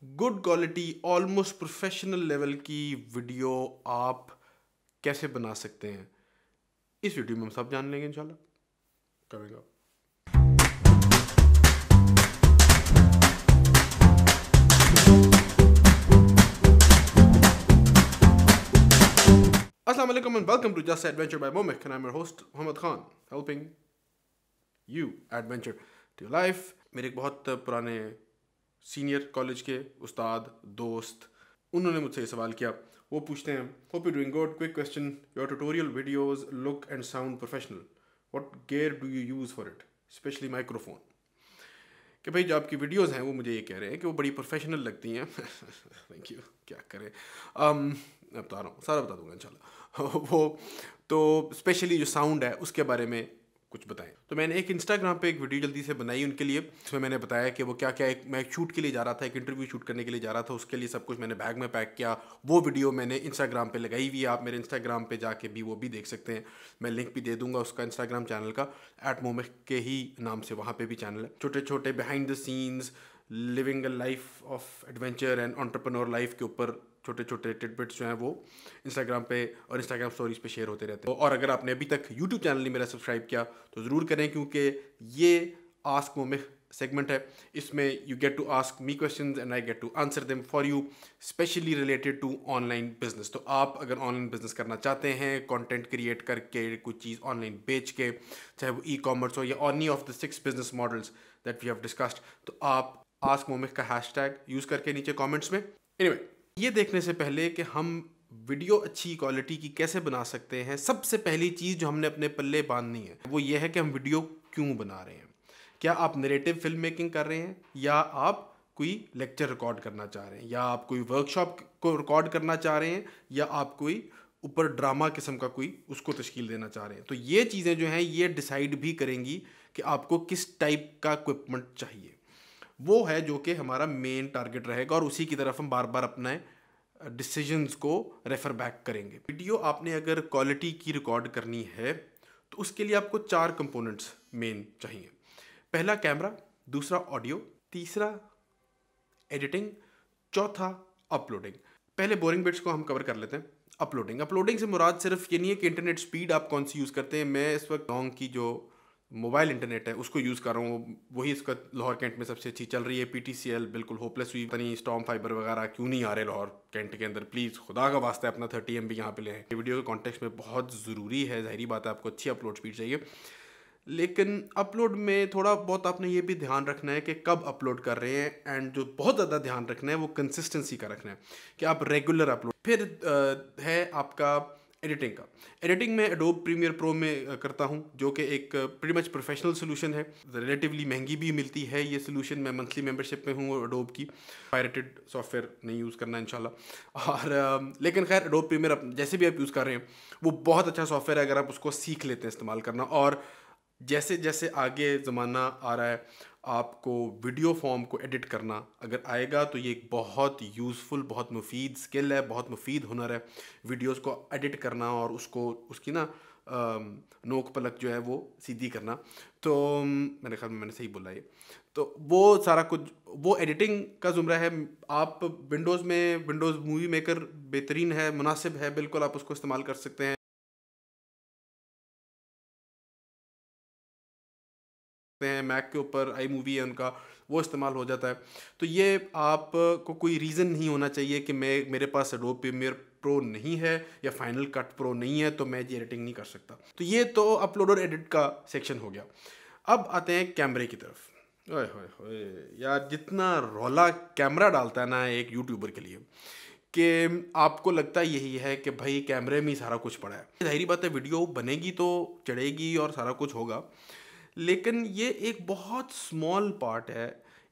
Good quality almost professional level की video आप कैसे बना सकते हैं, इस वीडियो में हम सब जान लेंगे इंशाल्लाह। Coming up. Assalamu alaikum and welcome to Just Adventure by Momik, and I'm your host Muhammad Khan, helping you adventure to your life। मेरे एक बहुत पुराने सीनियर कॉलेज के उस्ताद दोस्त, उन्होंने मुझसे ये सवाल किया। वो पूछते हैं, hope you doing good, quick question, your tutorial videos look and sound professional, what gear do you use for it, specially microphone. कि भाई जो आपकी वीडियोस हैं वो मुझे ये कह रहे हैं कि वो बड़ी प्रोफेशनल लगती हैं। Thank you. क्या करें, मैं बता रहा हूँ, सारा बता दूंगा इंशाल्लाह। वो तो स्पेशली जो साउंड है उसके बारे में कुछ बताएं। तो मैंने एक इंस्टाग्राम पे एक वीडियो जल्दी से बनाई उनके लिए, उसमें मैंने बताया कि वो क्या क्या मैं एक शूट के लिए जा रहा था, एक इंटरव्यू शूट करने के लिए जा रहा था, उसके लिए सब कुछ मैंने बैग में पैक किया। वो वीडियो मैंने इंस्टाग्राम पे लगाई हुई है, आप मेरे इंस्टाग्राम पे जाके भी वो भी देख सकते हैं। मैं लिंक भी दे दूंगा उसका इंस्टाग्राम चैनल का, @मोमिक के ही नाम से वहाँ पे भी चैनल है। छोटे छोटे behind the scenes living a life of adventure and entrepreneur life के ऊपर छोटे छोटे टिडबिट्स जो हैं वो इंस्टाग्राम पे और इंस्टाग्राम स्टोरीज पे शेयर होते रहते हैं। और अगर आपने अभी तक यूट्यूब चैनल नहीं मेरा सब्सक्राइब किया तो ज़रूर करें, क्योंकि ये आस्क मोमिक सेगमेंट है। इसमें you get to ask me questions and I get to answer them for you, specially related to online business. तो आप अगर ऑनलाइन बिजनेस करना चाहते हैं, कंटेंट क्रिएट करके कुछ चीज़ ऑनलाइन बेच के, चाहे वो ई कॉमर्स हो या any of the 6 business models that we have discussed, तो आप आस्क मोमिक का हैशटैग यूज़ करके नीचे कॉमेंट्स में। एनीवे, ये देखने से पहले कि हम वीडियो अच्छी क्वालिटी की कैसे बना सकते हैं, सबसे पहली चीज़ जो हमने अपने पल्ले बांधनी है वो ये है कि हम वीडियो क्यों बना रहे हैं। क्या आप नरेटिव फिल्म मेकिंग कर रहे हैं, या आप कोई लेक्चर रिकॉर्ड करना चाह रहे हैं, या आप कोई वर्कशॉप को रिकॉर्ड करना चाह रहे हैं, या आप कोई ऊपर ड्रामा किस्म का कोई उसको तश्कील देना चाह रहे हैं। तो ये चीज़ें जो हैं ये डिसाइड भी करेंगी कि आपको किस टाइप का इक्विपमेंट चाहिए। वो है जो कि हमारा मेन टारगेट रहेगा और उसी की तरफ हम बार बार अपने डिसीजंस को रेफर बैक करेंगे। वीडियो आपने अगर क्वालिटी की रिकॉर्ड करनी है तो उसके लिए आपको 4 कंपोनेंट्स मेन चाहिए। पहला कैमरा, दूसरा ऑडियो, तीसरा एडिटिंग, चौथा अपलोडिंग। पहले बोरिंग बिट्स को हम कवर कर लेते हैं। अपलोडिंग से मुराद सिर्फ ये नहीं है कि इंटरनेट स्पीड आप कौन सी यूज़ करते हैं। मैं इस वक्त लॉन्ग की जो मोबाइल इंटरनेट है उसको यूज़ कर रहा हूँ, वही इसका लाहौर कैंट में सबसे अच्छी चल रही है। PTCL बिल्कुल होपलेस हुई, पता नहीं स्टॉर्म फाइबर वगैरह क्यों नहीं आ रहे लाहौर कैंट के अंदर। प्लीज़ खुदा का वास्ता है अपना 30 MB यहाँ पे लें। ये वीडियो के कॉन्टेक्स्ट में बहुत ज़रूरी है, ज़ाहिरी बात है आपको अच्छी अपलोड स्पीड चाहिए। लेकिन अपलोड में थोड़ा बहुत आपने ये भी ध्यान रखना है कि कब अपलोड कर रहे हैं, एंड जो बहुत ज़्यादा ध्यान रखना है वो कंसिस्टेंसी का रखना है कि आप रेगुलर अपलोड। फिर है आपका एडिटिंग का। एडिटिंग में एडोब प्रीमियर प्रो में करता हूँ, जो कि एक प्रीटी मच प्रोफेशनल सोल्यूशन है। रिलेटिवली महंगी भी मिलती है ये सोल्यूशन। मैं मंथली मेंबरशिप में हूँ एडोब की। पायरेटेड सॉफ्टवेयर नहीं यूज़ करना इंशाल्लाह। और लेकिन खैर एडोब प्रीमियर जैसे भी आप यूज़ कर रहे हैं वो बहुत अच्छा सॉफ्टवेयर है अगर आप उसको सीख लेते हैं इस्तेमाल करना। और जैसे जैसे आगे ज़माना आ रहा है, आपको वीडियो फॉर्म को एडिट करना अगर आएगा तो ये एक बहुत यूज़फुल, बहुत मुफीद स्किल है, बहुत मुफीद हुनर है, वीडियोस को एडिट करना और उसको उसकी ना नोक पलक जो है वो सीधी करना। तो मेरे ख्याल में मैंने सही बोला ये। तो वो सारा कुछ वो एडिटिंग का ज़ुमरा है। आप विंडोज़ में विंडोज़ मूवी मेकर बेहतरीन है, मुनासिब है, बिल्कुल आप उसको इस्तेमाल कर सकते हैं। मैक के ऊपर आई मूवी है उनका, वो इस्तेमाल हो जाता है। तो ये आप को कोई रीज़न नहीं होना चाहिए कि मेरे पास एडोब प्रीमियर प्रो नहीं है या फाइनल कट प्रो नहीं है तो मैं ये एडिटिंग नहीं कर सकता। तो ये तो अपलोड और एडिट का सेक्शन हो गया। अब आते हैं कैमरे की तरफ। ओए होए होए यार, जितना रौला कैमरा डालता है ना एक यूट्यूबर के लिए, कि आपको लगता यही है कि भाई कैमरे में ही सारा कुछ पड़ा है। ज़ाहिरी बात है वीडियो बनेगी तो चढ़ेगी और सारा कुछ होगा, लेकिन ये एक बहुत स्मॉल पार्ट है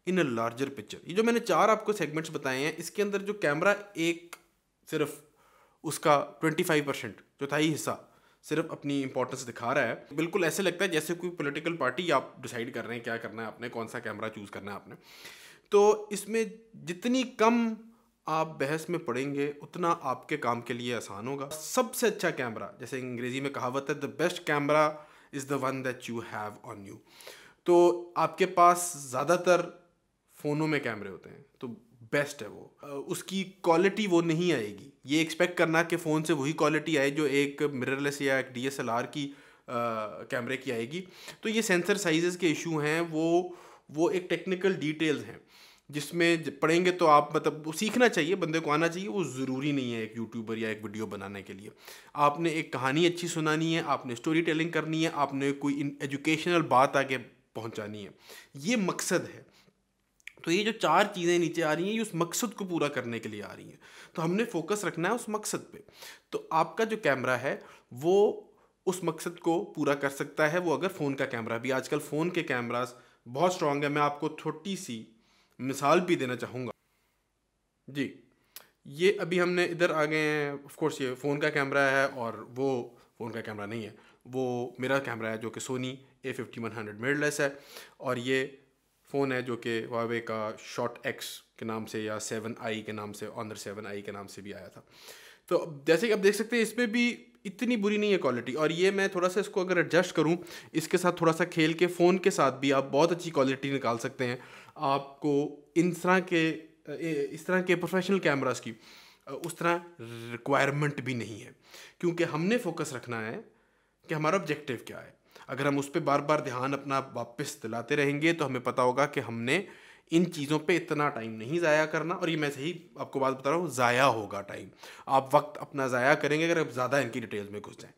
इन अ लार्जर पिक्चर। ये जो मैंने 4 आपको सेगमेंट्स बताए हैं, इसके अंदर जो कैमरा एक सिर्फ उसका 25% चौथाई हिस्सा सिर्फ अपनी इंपॉर्टेंस दिखा रहा है। बिल्कुल ऐसे लगता है जैसे कोई पॉलिटिकल पार्टी आप डिसाइड कर रहे हैं क्या करना है आपने, कौन सा कैमरा चूज़ करना है आपने। तो इसमें जितनी कम आप बहस में पड़ेंगे उतना आपके काम के लिए आसान होगा। सबसे अच्छा कैमरा, जैसे अंग्रेजी में कहावत है, the best camera is the one that you have on you. तो आपके पास ज़्यादातर फ़ोनों में कैमरे होते हैं, तो बेस्ट है वो। उसकी क्वालिटी वो नहीं आएगी, ये एक्सपेक्ट करना कि फ़ोन से वही क्वालिटी आए जो एक मिररलेस या एक DSLR की कैमरे की आएगी। तो ये सेंसर साइजेस के इशू हैं, वो एक टेक्निकल डिटेल्स हैं जिसमें पढ़ेंगे तो आप मतलब वो सीखना चाहिए, बंदे को आना चाहिए। वो ज़रूरी नहीं है एक यूट्यूबर या एक वीडियो बनाने के लिए। आपने एक कहानी अच्छी सुनानी है, आपने स्टोरी टेलिंग करनी है, आपने कोई एजुकेशनल बात आगे पहुंचानी है, ये मकसद है। तो ये जो 4 चीज़ें नीचे आ रही हैं, ये उस मकसद को पूरा करने के लिए आ रही हैं। तो हमने फोकस रखना है उस मकसद पे। तो आपका जो कैमरा है वो उस मकसद को पूरा कर सकता है, वो अगर फ़ोन का कैमरा भी। आजकल फ़ोन के कैमरास बहुत स्ट्रॉन्ग है। मैं आपको छोटी सी मिसाल भी देना चाहूँगा जी। ये अभी हमने इधर आ गए हैं, ऑफ कोर्स ये फ़ोन का कैमरा है और वो फ़ोन का कैमरा नहीं है, वो मेरा कैमरा है जो कि सोनी A5100 मिररलेस है। और ये फ़ोन है जो कि Huawei का शॉट एक्स के नाम से या 7i के नाम से, ऑनर 7i के नाम से भी आया था। तो जैसे कि आप देख सकते हैं इसमें भी इतनी बुरी नहीं है क्वालिटी। और ये मैं थोड़ा सा इसको अगर एडजस्ट करूं, इसके साथ थोड़ा सा खेल के फ़ोन के साथ भी आप बहुत अच्छी क्वालिटी निकाल सकते हैं। आपको इस तरह के प्रोफेशनल कैमरास की उस तरह रिक्वायरमेंट भी नहीं है, क्योंकि हमने फोकस रखना है कि हमारा ऑब्जेक्टिव क्या है। अगर हम उस पर बार बार ध्यान अपना वापस दिलाते रहेंगे तो हमें पता होगा कि हमने इन चीज़ों पे इतना टाइम नहीं ज़ाया करना। और ये मैं सही आपको बात बता रहा हूँ, ज़ाया होगा टाइम, आप वक्त अपना ज़ाया करेंगे अगर आप ज़्यादा इनकी डिटेल्स में घुस जाएं।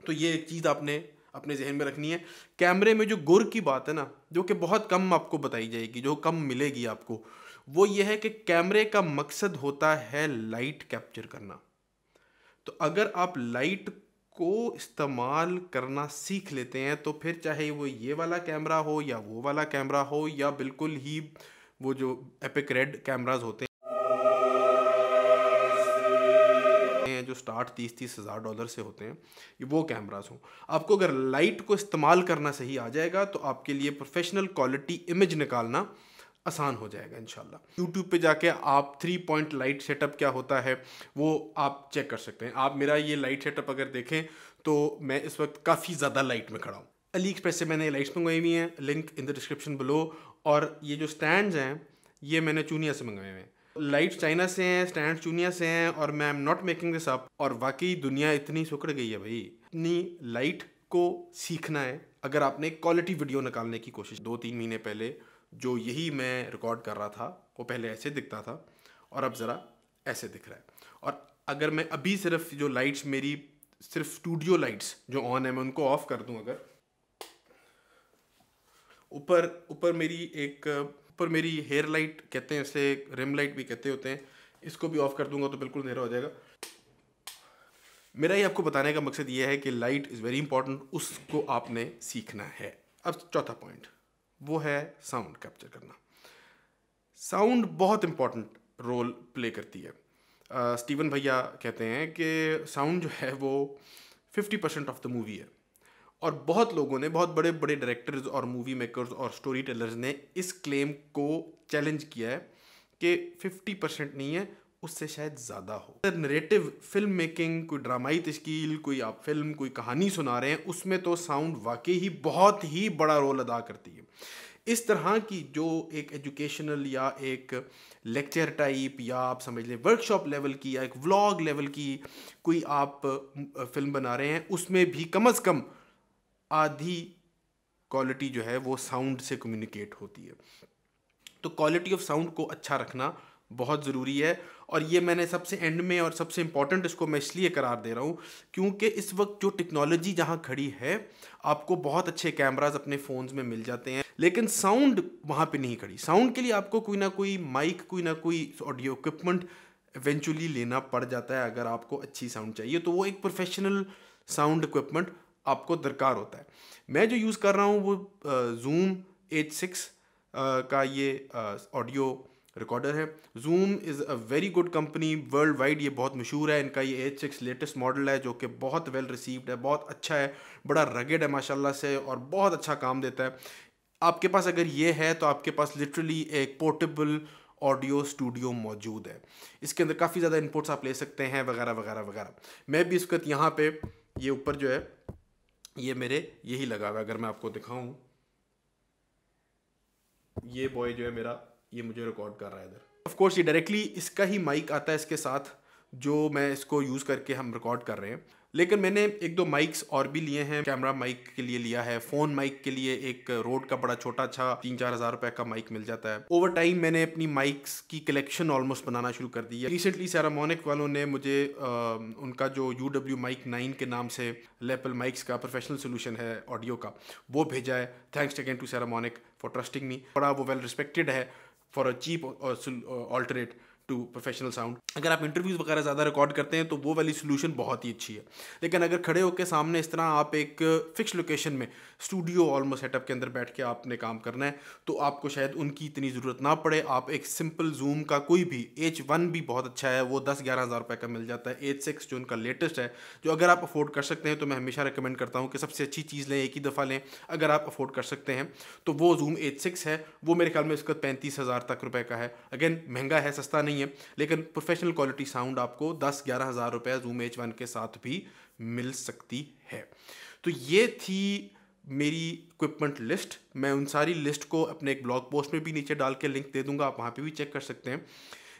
तो ये एक चीज़ आपने अपने जहन में रखनी है। कैमरे में जो गुर की बात है ना, जो कि बहुत कम आपको बताई जाएगी, जो कम मिलेगी आपको, वो ये है कि कैमरे का मकसद होता है लाइट कैप्चर करना। तो अगर आप लाइट को इस्तेमाल करना सीख लेते हैं तो फिर चाहे वो ये वाला कैमरा हो या वो वाला कैमरा हो या बिल्कुल ही वो जो एपिक रेड कैमराज होते हैं जो स्टार्ट 30-30 हज़ार डॉलर से होते हैं, ये वो कैमरास हों, आपको अगर लाइट को इस्तेमाल करना सही आ जाएगा तो आपके लिए प्रोफेशनल क्वालिटी इमेज निकालना आसान हो जाएगा इंशाल्लाह। यूट्यूब पे जाके आप 3 पॉइंट लाइट सेटअप क्या होता है वो आप चेक कर सकते हैं। आप मेरा ये लाइट सेटअप अगर देखें तो मैं इस वक्त काफ़ी ज़्यादा लाइट में खड़ा हूँ। अली एक्सप्रेस से मैंने लाइट्स मंगवाई हुई हैं, link in the description below. और ये जो स्टैंड्स हैं ये मैंने चूनिया से मंगवाए हुए हैं। लाइट्स चाइना से हैं, स्टैंड चूनिया से हैं, और मैं am not making this up. और वाकई दुनिया इतनी सुकड़ गई है भाई, इतनी लाइट को सीखना है अगर आपने क्वालिटी वीडियो निकालने की कोशिश। 2-3 महीने पहले जो यही मैं रिकॉर्ड कर रहा था वो पहले ऐसे दिखता था और अब ज़रा ऐसे दिख रहा है। और अगर मैं अभी सिर्फ जो लाइट्स मेरी सिर्फ स्टूडियो लाइट्स जो ऑन है मैं उनको ऑफ कर दूं, अगर ऊपर ऊपर मेरी हेयर लाइट कहते हैं, इसे रिम लाइट भी कहते होते हैं, इसको भी ऑफ कर दूंगा तो बिल्कुल अंधेरा हो जाएगा। मेरा ये आपको बताने का मकसद ये है कि लाइट इज़ वेरी इंपॉर्टेंट, उसको आपने सीखना है। अब चौथा पॉइंट वो है साउंड कैप्चर करना। साउंड बहुत इंपॉर्टेंट रोल प्ले करती है। स्टीवन भैया कहते हैं कि साउंड जो है वो 50% ऑफ द मूवी है। और बहुत लोगों ने, बहुत बड़े बड़े डायरेक्टर्स और मूवी मेकर्स और स्टोरी टेलर्स ने इस क्लेम को चैलेंज किया है कि 50% नहीं है, उससे शायद ज़्यादा हो। नरेटिव फिल्म मेकिंग, कोई ड्रामाई तश्कील, कोई आप फिल्म, कोई कहानी सुना रहे हैं, उसमें तो साउंड वाकई ही बहुत ही बड़ा रोल अदा करती है। इस तरह की जो एक एजुकेशनल या एक लेक्चर टाइप या आप समझ लें वर्कशॉप लेवल की या एक व्लॉग लेवल की कोई आप फिल्म बना रहे हैं, उसमें भी कम से कम आधी क्वालिटी जो है वो साउंड से कम्युनिकेट होती है। तो क्वालिटी ऑफ साउंड को अच्छा रखना बहुत ज़रूरी है। और ये मैंने सबसे एंड में और सबसे इम्पॉर्टेंट इसको मैं इसलिए करार दे रहा हूँ क्योंकि इस वक्त जो टेक्नोलॉजी जहाँ खड़ी है, आपको बहुत अच्छे कैमरास अपने फ़ोन्स में मिल जाते हैं, लेकिन साउंड वहाँ पे नहीं खड़ी। साउंड के लिए आपको कोई ना कोई माइक, कोई ना कोई ऑडियो इक्विपमेंट इवेंचुअली लेना पड़ जाता है अगर आपको अच्छी साउंड चाहिए। तो वो एक प्रोफेशनल साउंड इक्विपमेंट आपको दरकार होता है। मैं जो यूज़ कर रहा हूँ वो जूम H6 का ये ऑडियो रिकॉर्डर है। Zoom is a very good company, world wide ये बहुत मशहूर है। इनका ये H6 लेटेस्ट मॉडल है जो कि बहुत वेल रिसीव्ड है, बहुत अच्छा है, बड़ा रगेड है माशाल्लाह से, और बहुत अच्छा काम देता है। आपके पास अगर ये है तो आपके पास लिटरली एक पोर्टेबल ऑडियो स्टूडियो मौजूद है। इसके अंदर काफ़ी ज़्यादा इनपुट्स आप ले सकते हैं वगैरह वगैरह वगैरह। मैं भी इस वक्त यहाँ पे ये ऊपर जो है ये मेरे यही लगा हुआ है। अगर मैं आपको दिखाऊं, ये बॉय जो है मेरा, ये मुझे रिकॉर्ड कर रहा है इधर। ऑफ कोर्स ये डायरेक्टली इसका ही माइक आता है इसके साथ, जो मैं इसको यूज़ करके हम रिकॉर्ड कर रहे हैं। लेकिन मैंने एक दो माइक्स और भी लिए हैं। कैमरा माइक के लिए लिया है, फ़ोन माइक के लिए एक रोड का बड़ा छोटा अच्छा 3-4 हज़ार रुपए का माइक मिल जाता है। ओवर टाइम मैंने अपनी माइक्स की कलेक्शन ऑलमोस्ट बनाना शुरू कर दी है। रिसेंटली सेरामोनिक वालों ने मुझे उनका जो UW माइक 9 के नाम से लेपल माइक्स का प्रोफेशनल सोल्यूशन है ऑडियो का, वो भेजा है। Thanks again to Saramonic for trusting me. बड़ा वो वेल रिस्पेक्टेड है for a cheap alternate to professional sound. अगर आप इंटरव्यूज़ वगैरह ज़्यादा रिकॉर्ड करते हैं तो वो वाली सोल्यूशन बहुत ही अच्छी है। लेकिन अगर खड़े होकर सामने इस तरह आप एक फिक्स लोकेशन में स्टूडियो ऑलमोस्ट सेटअप के अंदर बैठ के आपने काम करना है, तो आपको शायद उनकी इतनी ज़रूरत ना पड़े। आप एक सिंपल जूम का कोई भी H1 भी बहुत अच्छा है, वो 10-11 हज़ार रुपये का मिल जाता है। H6 जो उनका लेटेस्ट है, जो अगर आप अफोर्ड कर सकते हैं तो मैं हमेशा रिकमेंड करता हूँ कि सबसे अच्छी चीज़ लें, एक ही दफ़ा लें। अगर आप अफोर्ड कर सकते हैं तो वो जूम H6 है, वो मेरे ख्याल में इसका 35 हज़ार तक रुपये का है। अगेन महंगा है, सस्ता नहीं है, लेकिन प्रोफेशनल क्वालिटी साउंड आपको 10-11 हज़ार रुपये जूम H1 के साथ भी मिल सकती है। तो ये थी मेरी इक्विपमेंट लिस्ट। मैं उन सारी लिस्ट को अपने एक ब्लॉग पोस्ट में भी नीचे डाल के लिंक दे दूंगा, आप वहाँ पे भी चेक कर सकते हैं।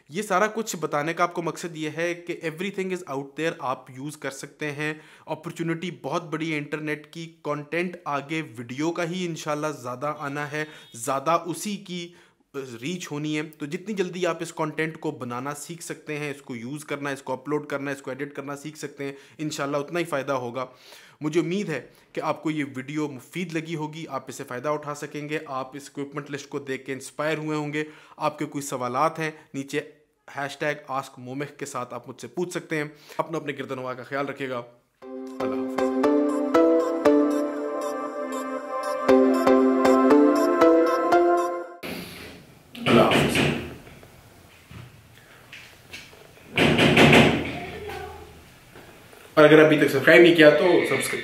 ये सारा कुछ बताने का आपको मकसद ये है कि एवरीथिंग इज़ आउट देयर, आप यूज़ कर सकते हैं। अपॉर्चुनिटी बहुत बड़ी है इंटरनेट की। कंटेंट आगे वीडियो का ही इंशाल्लाह ज़्यादा आना है, ज़्यादा उसी की रीच होनी है। तो जितनी जल्दी आप इस कंटेंट को बनाना सीख सकते हैं, इसको यूज़ करना, इसको अपलोड करना, इसको एडिट करना सीख सकते हैं, इंशाल्लाह उतना ही फ़ायदा होगा। मुझे उम्मीद है कि आपको ये वीडियो मुफीद लगी होगी, आप इससे फ़ायदा उठा सकेंगे, आप इस इक्विपमेंट लिस्ट को देख के इंस्पायर हुए होंगे। आपके कोई सवालात हैं, नीचे #AskMomik के साथ आप मुझसे पूछ सकते हैं। अपने गिरदनवा का ख्याल रखिएगा। अल्लाह हाफ़िज़। और अगर अभी तक सब्सक्राइब नहीं किया तो सब्सक्राइब